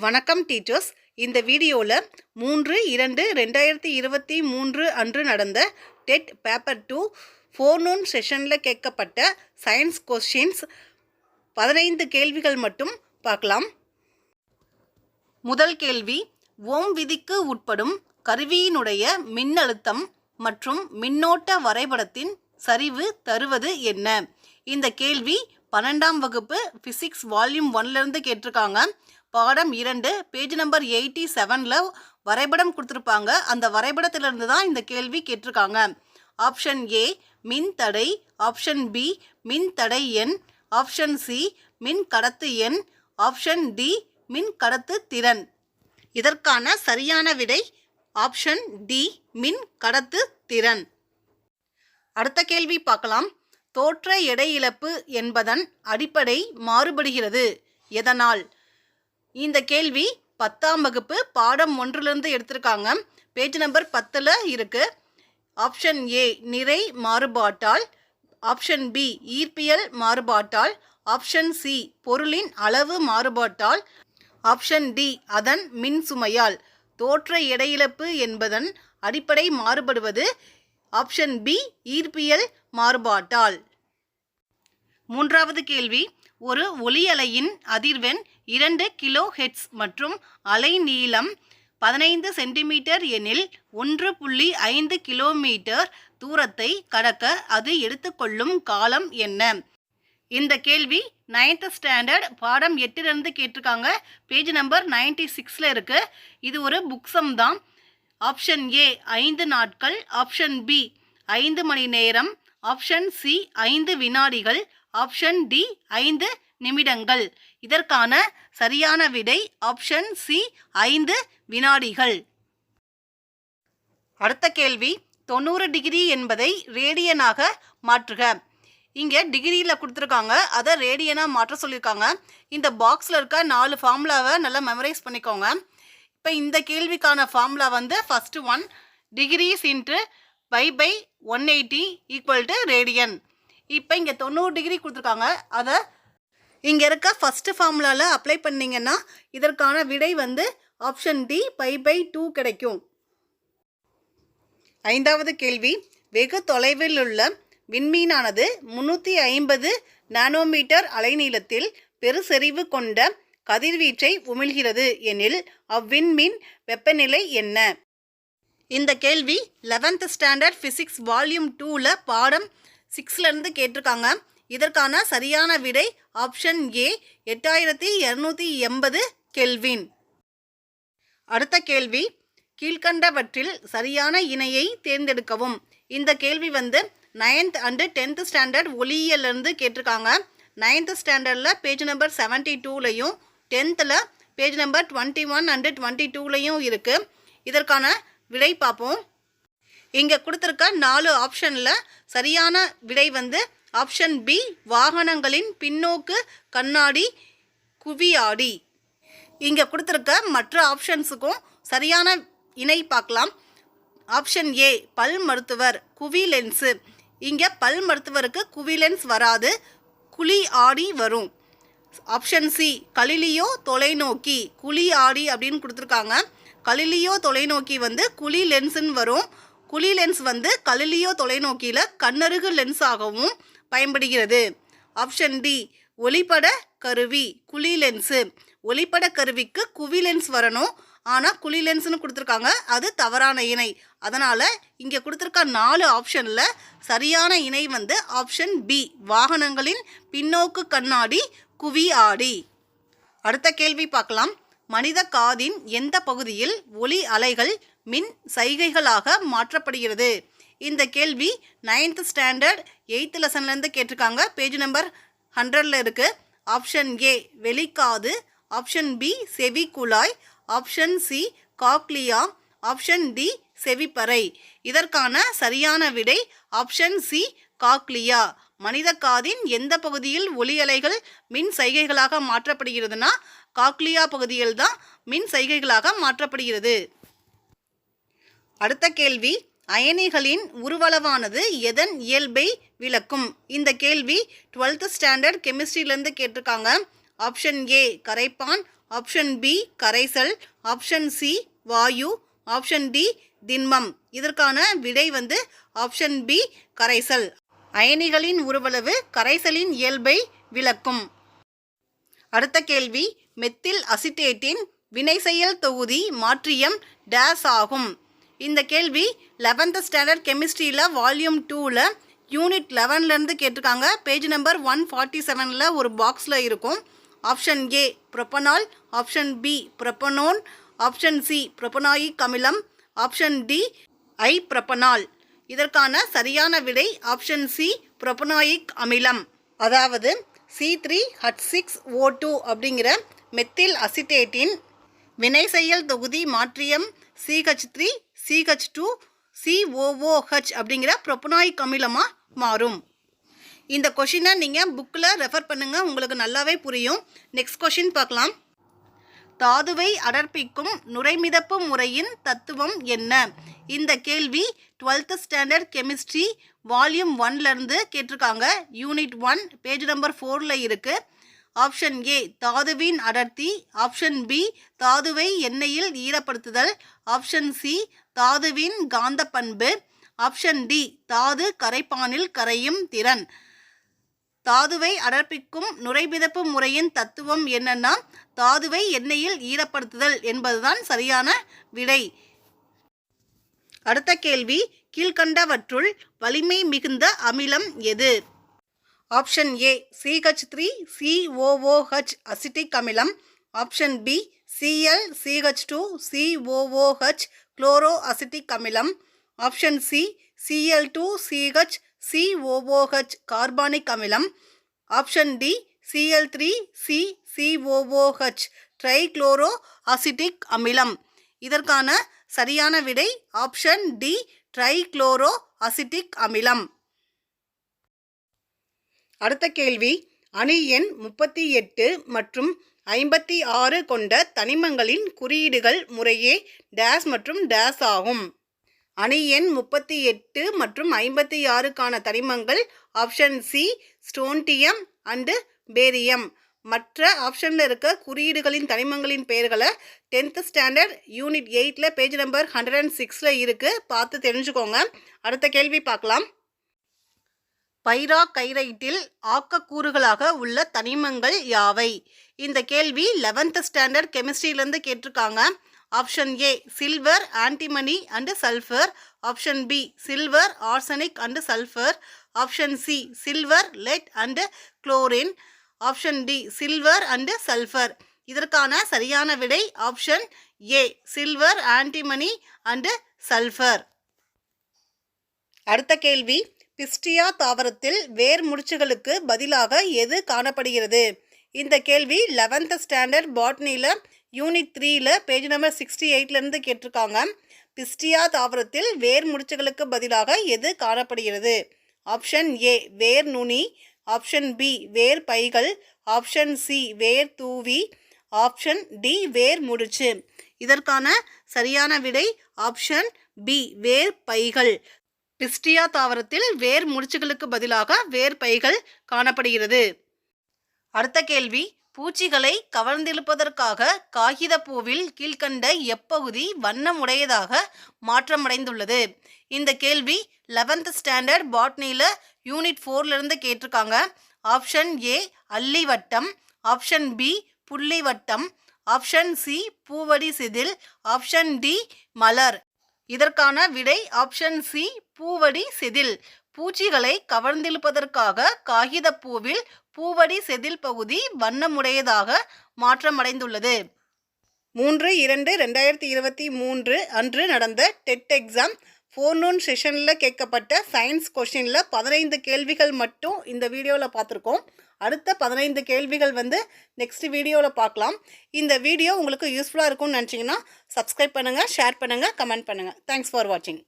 வணக்கம் டீச்சர்ஸ். இந்த வீடியோவில் 3/2/2023 அன்று நடந்த டெட் பேப்பர் 2 ஃபோர்நூன் செஷனில் கேட்கப்பட்ட சயின்ஸ் கொஸ்டின்ஸ் 15 கேள்விகள் மட்டும் பார்க்கலாம். முதல் கேள்வி, ஓம் விதிக்கு உட்படும் கருவியினுடைய மின்னழுத்தம் மற்றும் மின்னோட்ட வரைபடத்தின் சரிவு தருவது என்ன? இந்த கேள்வி 12ஆம் வகுப்பு ஃபிசிக்ஸ் வால்யூம் 1லேருந்து கேட்டிருக்காங்க. பாடம் 2 பேஜ் நம்பர் 87ல் வரைபடம் கொடுத்துருப்பாங்க. அந்த வரைபடத்திலிருந்து தான் இந்த கேள்வி கேட்டிருக்காங்க. ஆப்ஷன் ஏ மின் தடை, ஆப்ஷன் பி மின் தடை எண், ஆப்ஷன் சி மின் கடத்து எண், ஆப்ஷன் டி மின் கடத்து திறன். இதற்கான சரியான விடை ஆப்ஷன் டி மின் கடத்து திறன். அடுத்த கேள்வி பார்க்கலாம். தோற்ற எடை இழப்பு என்பதன் அடிப்படை மாறுபடுகிறது எதனால்? இந்த கேள்வி 10ஆம் வகுப்பு பாடம் 1லேருந்து எடுத்திருக்காங்க. பேஜ் நம்பர் 10ல் இருக்கு. ஆப்ஷன் ஏ நிறை மாறுபாட்டால், ஆப்ஷன் பி ஈர்ப்பியல் மாறுபாட்டால், ஆப்ஷன் சி பொருளின் அளவு மாறுபாட்டால், ஆப்ஷன் டி அதன் மின் சுமையால். தோற்ற எடை இழப்பு என்பதன் அடிப்படை மாறுபடுவது ஆப்ஷன் பி ஈர்ப்பியல் மாறுபாட்டால். மூன்றாவது கேள்வி, ஒரு ஒலி அலையின் அதிர்வெண் 2 கிலோ ஹெர்ட்ஸ் மற்றும் அலை நீளம் 15 சென்டிமீட்டர் எனில் 1.5 கிலோமீட்டர் தூரத்தை கடக்க அது எடுத்துக்கொள்ளும் காலம் என்ன? இந்த கேள்வி 9th ஸ்டாண்டர்ட் பாடம் 8லேருந்து கேட்டிருக்காங்க. பேஜ் நம்பர் 96ல் இருக்குது. இது ஒரு புக்ஸம் தான். ஆப்ஷன் ஏ 5 நாட்கள், ஆப்ஷன் பி 5 மணி நேரம், ஆப்ஷன் சி 5 வினாடிகள், ஆப்ஷன் டி 5 நிமிடங்கள். இதற்கான சரியான விடை ஆப்ஷன் சி 5 வினாடிகள். அடுத்த கேள்வி, 90 டிகிரி என்பதை ரேடியனாக மாற்றுக. இங்கே டிகிரியில் கொடுத்துருக்காங்க, அதை ரேடியனாக மாற்ற சொல்லியிருக்காங்க. இந்த பாக்ஸில் இருக்க 4 ஃபார்முலாவை நல்லா மெமரைஸ் பண்ணிக்கோங்க. இப்போ இந்த கேள்விக்கான formula first 1 degrees into π/180 = radian. இப்போ இங்கே 90 டிகிரி கொடுத்துருக்காங்க, அதை இங்கே இருக்க ஃபஸ்ட்டு ஃபார்முலாவில் அப்ளை பண்ணிங்கன்னா இதற்கான விடை ஆப்ஷன் டி π/2 கிடைக்கும். 5வது கேள்வி, வெகு தொலைவில் உள்ள விண்மீனானது 350 நானோமீட்டர் அலைநீளத்தில் பெருசெறிவு கொண்ட கதிர்வீச்சை உமிழ்கிறது எனில் அவ்விண்மீன் வெப்பநிலை என்ன? இந்த கேள்வி 11th ஸ்டாண்டர்ட் ஃபிசிக்ஸ் வால்யூம் 2ல் பாடம் 6லேருந்து கேட்டிருக்காங்க. இதற்கான சரியான விடை ஆப்ஷன் ஏ 8280 கெல்வின். அடுத்த கேள்வி, கீழ்கண்டவற்றில் சரியான இணையை தேர்ந்தெடுக்கவும். இந்த கேள்வி 9th and 10th ஸ்டாண்டர்ட் ஒளியியலிருந்து கேட்டிருக்காங்க. 9th ஸ்டாண்டர்டில் பேஜ் நம்பர் 72லையும் 10th பேஜ் நம்பர் 21 and 22லையும் இருக்குது. இதற்கான விடை பார்ப்போம். இங்கே கொடுத்துருக்க 4 ஆப்ஷனில் சரியான விடை ஆப்ஷன் பி வாகனங்களின் பின்னோக்கு கண்ணாடி குவியாடி. இங்கே கொடுத்துருக்க மற்ற ஆப்ஷன்ஸுக்கும் சரியான இணை பார்க்கலாம். ஆப்ஷன் ஏ பல் மருத்துவர் குவி லென்ஸு. இங்கே பல் மருத்துவருக்கு குவி லென்ஸ் வராது, குழி ஆடி வரும். ஆப்ஷன் சி கலிலியோ தொலைநோக்கி குழி ஆடி அப்படின்னு கொடுத்துருக்காங்க. கலிலியோ தொலைநோக்கி குழி லென்ஸுன்னு வரும். குழி லென்ஸ் கலிலியோ தொலைநோக்கியில் கண்ணருகு லென்ஸாகவும் பயன்படுகிறது. ஆப்ஷன் டி ஒளிப்பட கருவி குழி லென்ஸு. ஒளிப்பட கருவிக்கு குவி லென்ஸ் வரணும், ஆனால் குழி லென்ஸ்னு கொடுத்துருக்காங்க, அது தவறான இணை. அதனால் இங்கே கொடுத்துருக்க 4 ஆப்ஷனில் சரியான இணை ஆப்ஷன் பி வாகனங்களின் பின்னோக்கு கண்ணாடி குவி ஆடி. அடுத்த கேள்வி பார்க்கலாம். மனித காதின் எந்த பகுதியில் ஒலி அலைகள் மின் சைகைகளாக மாற்றப்படுகிறது? இந்த கேள்வி 9th ஸ்டாண்டர்ட் 8th லெசன்லேருந்து கேட்டிருக்காங்க. பேஜ் நம்பர் 100ல் இருக்குது. ஆப்ஷன் ஏ வெளிக்காது, ஆப்ஷன் பி செவி குழாய், option C cochlea, option D செவிப்பறை. இதற்கான சரியான விடை ஆப்ஷன் சி காக்லியா. மனித காதின் எந்த பகுதியில் ஒலி அலைகள் மின் சைகைகளாக மாற்றப்படுகிறதுனா காக்லியா பகுதியில் தான் மின் சைகைகளாக மாற்றப்படுகிறது. அடுத்த கேள்வி, அயனிகளின் உருவளவானது எதன் இயல்பை விளக்கும்? இந்த கேள்வி 12th ஸ்டாண்டர்ட் கெமிஸ்ட்ரியிலேருந்து கேட்டிருக்காங்க. ஆப்ஷன் ஏ கரைப்பான், ஆப்ஷன் பி கரைசல், ஆப்ஷன் சி வாயு, ஆப்ஷன் டி திண்மம். இதற்கான விடை வந்து ஆப்ஷன் பி கரைசல். அயனிகளின் உருவளவு கரைசலின் இயல்பை விளக்கும். அடுத்த கேள்வி, மெத்தில் அசிட்டேட்டின் வினைசெயல் தொகுதி மாற்றியம் டேஸ் ஆகும். இந்த கேள்வி 11th ஸ்டாண்டர்ட் கெமிஸ்ட்ரியில் வால்யூம் 2ல் யூனிட் 11லேருந்து கேட்டிருக்காங்க. பேஜ் நம்பர் 147ல் ஒரு பாக்ஸில் இருக்கும். Option A propanol, option B propanone, option C propanoic அமிலம், ஆப்ஷன் டி ஐ ப்ரொப்பனால். இதற்கான சரியான விடை ஆப்ஷன் சி ப்ரொப்பனாயிக் அமிலம். அதாவது C3H6O2 அப்படிங்கிற மெத்தில் அசிட்டேட்டின் வினைசெயல் தொகுதி மாற்றியம் CH3 CH2 COOH அப்படிங்கிற ப்ரொப்பனாயிக் அமிலமாக மாறும். இந்த கொஷினை நீங்கள் புக்கில் ரெஃபர் பண்ணுங்கள், உங்களுக்கு நல்லாவே புரியும். நெக்ஸ்ட் கொஷின் பார்க்கலாம். தாதுவை அடர்ப்பிக்கும் நுரைமிதப்பு முறையின் தத்துவம் என்ன? இந்த கேள்வி 12th ஸ்டாண்டர்ட் கெமிஸ்ட்ரி வால்யூம் 1லேருந்து கேட்டிருக்காங்க. யூனிட் 1 பேஜ் நம்பர் 4ல் இருக்குது. ஆப்ஷன் ஏ தாதுவின் அடர்த்தி, ஆப்ஷன் பி தாதுவை எண்ணெயில் ஈரப்படுத்துதல், ஆப்ஷன் சி தாதுவின் காந்த பண்பு, ஆப்ஷன் டி தாது கரைப்பானில் கரையும் திறன். தாதுவை அடர்ப்பிக்கும் நுரைமிதப்பு முறையின் தத்துவம் என்னன்னா தாதுவை எண்ணெயில் ஈரப்படுத்துதல் என்பதுதான் சரியான விடை. அடுத்த கேள்வி, கீழ்கண்டவற்றுள் வலிமை மிகுந்த அமிலம் எது? ஆப்ஷன் ஏ CH3COOH அசிட்டிக் அமிலம், option B ClCH2COOH chloro acetic அமிலம், ஆப்ஷன் சி Cl2CHCOOH கார்பானிக் அமிலம், option D Cl3CCOOH trichloro acetic அமிலம். இதற்கான சரியான விடை ஆப்ஷன் டி ட்ரைக்ளோரோ அசிட்டிக் அமிலம். அடுத்த கேள்வி, அணு எண் 38 மற்றும் 56 கொண்ட தனிமங்களின் குறியீடுகள் முறையே டேஸ் மற்றும் டேஸ் ஆகும். அணு எண் 38 மற்றும் 56க்கான தனிமங்கள் option C strontium and barium. மற்ற ஆப்ஷனில் இருக்க குறியீடுகளின் தனிமங்களின் பெயர்களை 10th ஸ்டாண்டர்ட் யூனிட் 8ல் பேஜ் நம்பர் 106ல் இருக்குது, பார்த்து தெரிஞ்சுக்கோங்க. அடுத்த கேள்வி பார்க்கலாம். பைராகைரைட்டில் ஆக்கக்கூறுகளாக உள்ள தனிமங்கள் யாவை? இந்த கேள்வி 11th ஸ்டாண்டர்ட் கெமிஸ்ட்ரியிலேருந்து கேட்டிருக்காங்க. Option A silver antimony and sulphur, option B silver arsenic and sulphur, option C silver lead and chlorine, option D silver and sulphur. இதற்கான சரியான விடை option A silver antimony and sulphur. அடுத்த கேள்வி, Pistia தாவரத்தில் வேர் முடிச்சுகளுக்கு பதிலாக எது காணப்படுகிறது? இந்த கேள்வி 11th ஸ்டாண்டர்ட் பாட்னியில் யூனிட் 3ல் பேஜ் நம்பர் 68லேருந்து கேட்டிருக்காங்க. பிஸ்டியா தாவரத்தில் வேர் முடிச்சுகளுக்கு பதிலாக எது காணப்படுகிறது? ஆப்ஷன் ஏ வேர் நுனி, ஆப்ஷன் பி வேர் பைகள், ஆப்ஷன் சி வேர் தூவி, ஆப்ஷன் டி வேர் முடிச்சு. இதற்கான சரியான விடை ஆப்ஷன் பி வேர் பைகள். பிஸ்டியா தாவரத்தில் வேர் முடிச்சுகளுக்கு பதிலாக வேர் பைகள் காணப்படுகிறது. அடுத்த கேள்வி, பூச்சிகளை கவர்ந்திழுப்பதற்காக காகித பூவில் கீழ்கண்ட எப்பகுதி வண்ணமுடையதாக மாற்றமடைந்துள்ளது? இந்த கேள்வி 11th ஸ்டாண்டர்ட் பாட்னியில் யூனிட் 4லேருந்து கேட்டிருக்காங்க. ஆப்ஷன் ஏ அல்லி வட்டம், ஆப்ஷன் பி புள்ளி வட்டம், ஆப்ஷன் சி பூவடி சிதில், ஆப்ஷன் டி மலர். இதற்கான விடை ஆப்ஷன் சி பூவடி செதில். பூச்சிகளை கவர்ந்திழுப்பதற்காக காகித பூவில் பூவடி செதில் பகுதி வண்ணமுடையதாக மாற்றமடைந்துள்ளது. 3/2/2023 அன்று நடந்த டெட் எக்ஸாம் ஃபோர்நூன் செஷனில் கேட்கப்பட்ட சயின்ஸ் கொஷினில் 15 கேள்விகள் மட்டும் இந்த வீடியோவில் பார்த்துருக்கோம். அடுத்த 15 கேள்விகள் நெக்ஸ்ட் வீடியோவில் பார்க்கலாம். இந்த வீடியோ உங்களுக்கு யூஸ்ஃபுல்லாக இருக்கும்னு நினச்சிங்கன்னா சப்ஸ்கிரைப் பண்ணுங்கள், ஷேர் பண்ணுங்கள், கமெண்ட் பண்ணுங்கள். தேங்க்ஸ் ஃபார் வாட்சிங்.